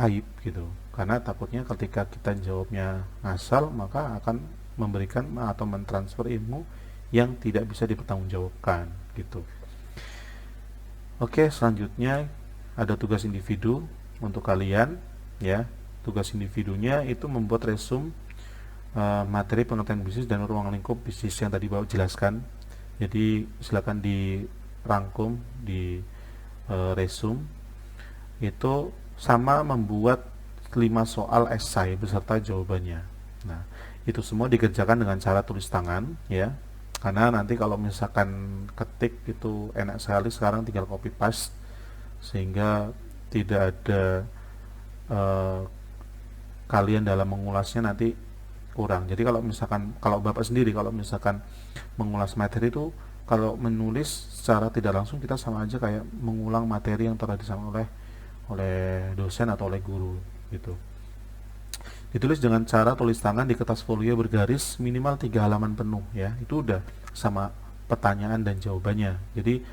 aib gitu, karena takutnya ketika kita jawabnya ngasal maka akan memberikan atau mentransfer ilmu yang tidak bisa dipertanggungjawabkan gitu. Oke, selanjutnya ada tugas individu untuk kalian ya. Tugas individunya itu membuat resume materi pengertian bisnis dan ruang lingkup bisnis yang tadi Bapak jelaskan. Jadi silakan dirangkum di resume. Itu sama membuat 5 soal esai beserta jawabannya. Nah, itu semua dikerjakan dengan cara tulis tangan ya. Karena nanti kalau misalkan ketik itu enak sekali sekarang, tinggal copy paste, sehingga tidak ada kalian dalam mengulasnya nanti kurang. Jadi kalau Bapak sendiri kalau misalkan mengulas materi itu, kalau menulis secara tidak langsung kita sama aja kayak mengulang materi yang telah disampaikan oleh dosen atau oleh guru gitu. Ditulis dengan cara tulis tangan di kertas folio bergaris minimal 3 halaman penuh ya. Itu udah sama pertanyaan dan jawabannya. Jadi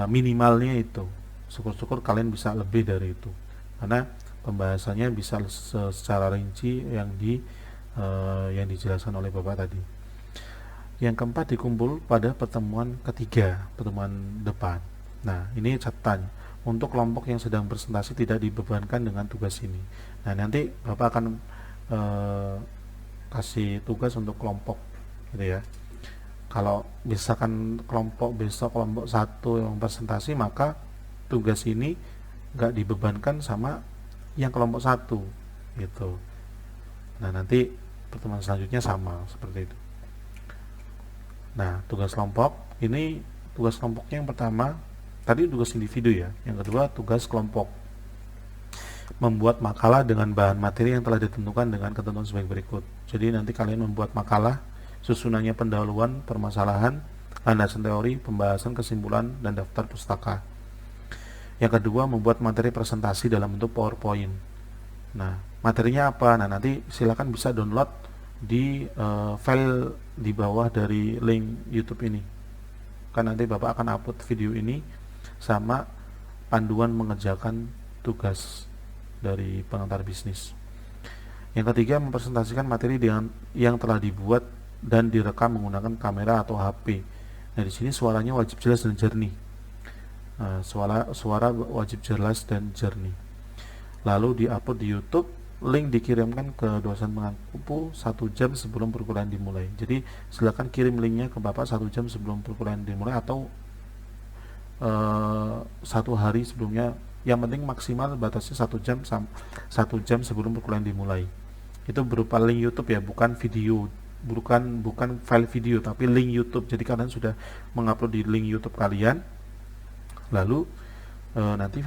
minimalnya itu. Syukur-syukur kalian bisa lebih dari itu. Karena pembahasannya bisa secara rinci yang dijelaskan oleh Bapak tadi. Yang keempat, dikumpul pada pertemuan ketiga, pertemuan depan. Nah, ini catatan untuk kelompok yang sedang presentasi tidak dibebankan dengan tugas ini. Nah, nanti Bapak akan kasih tugas untuk kelompok gitu ya. Kalau misalkan kelompok besok kelompok 1 yang presentasi, maka tugas ini nggak dibebankan sama yang kelompok 1 gitu. Nah, nanti pertemuan selanjutnya sama seperti itu. Nah, tugas kelompok ini, tugas kelompoknya yang pertama tadi tugas individu ya, yang kedua tugas kelompok, membuat makalah dengan bahan materi yang telah ditentukan dengan ketentuan sebagai berikut. Jadi nanti kalian membuat makalah, susunannya pendahuluan, permasalahan, landasan teori, pembahasan, kesimpulan, dan daftar pustaka. Yang kedua, membuat materi presentasi dalam bentuk PowerPoint. Nah, materinya apa? Nah, nanti silakan bisa download di file di bawah dari link YouTube ini. Kan nanti Bapak akan upload video ini sama panduan mengerjakan tugas dari pengantar bisnis. Yang ketiga, mempresentasikan materi dengan yang telah dibuat dan direkam menggunakan kamera atau HP. Nah, di sini suaranya wajib jelas dan jernih. Suara wajib jelas dan jernih. Lalu diupload di YouTube, link dikirimkan ke dosen pengampu 1 jam sebelum perkuliahan dimulai. Jadi silakan kirim linknya ke Bapak 1 jam sebelum perkuliahan dimulai atau 1 hari sebelumnya. Yang penting maksimal batasnya 1 jam sebelum perkuliahan dimulai. Itu berupa link YouTube ya, bukan video, bukan file video, tapi link YouTube. Jadi kalian sudah mengupload di link YouTube kalian, lalu nanti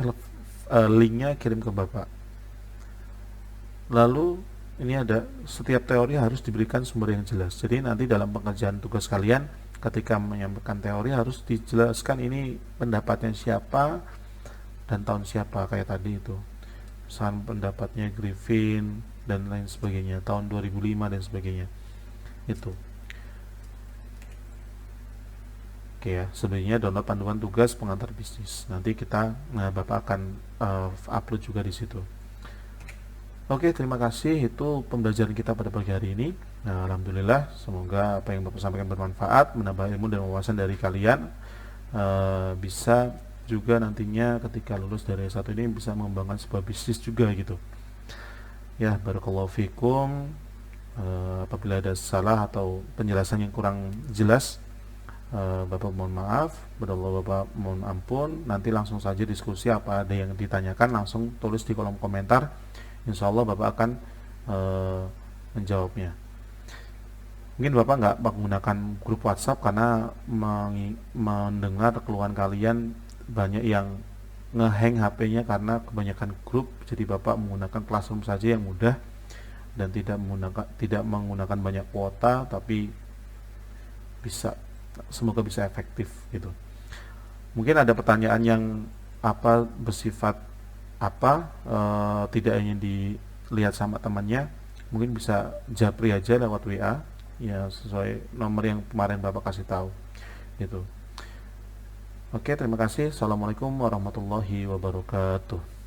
linknya kirim ke Bapak. Lalu ini ada, setiap teori harus diberikan sumber yang jelas. Jadi nanti dalam pengerjaan tugas kalian ketika menyampaikan teori harus dijelaskan ini pendapatnya siapa dan tahun siapa, kayak tadi itu misalkan pendapatnya Griffin dan lain sebagainya, tahun 2005 dan sebagainya itu. Oke ya, sebenarnya download panduan tugas pengantar bisnis. Nanti kita, Bapak akan upload juga di situ. Oke, terima kasih. Itu pembelajaran kita pada pagi hari ini. Nah, alhamdulillah, semoga apa yang Bapak sampaikan bermanfaat, menambah ilmu dan wawasan dari kalian. Bisa juga nantinya ketika lulus dari S1 ini bisa mengembangkan sebuah bisnis juga gitu. Ya, barakallahu fikum. Apabila ada salah atau penjelasan yang kurang jelas, Bapak mohon maaf, berdoa Bapak mohon ampun. Nanti langsung saja diskusi, apa ada yang ditanyakan langsung tulis di kolom komentar. Insya Allah Bapak akan menjawabnya. Mungkin Bapak nggak menggunakan grup WhatsApp karena mendengar keluhan kalian banyak yang ngehang HP-nya karena kebanyakan grup. Jadi Bapak menggunakan Classroom saja yang mudah dan tidak menggunakan banyak kuota, tapi semoga bisa efektif gitu. Mungkin ada pertanyaan yang bersifat tidak ingin dilihat sama temannya, mungkin bisa japri aja lewat WA ya, sesuai nomor yang kemarin Bapak kasih tahu gitu. Oke, terima kasih. Assalamualaikum warahmatullahi wabarakatuh.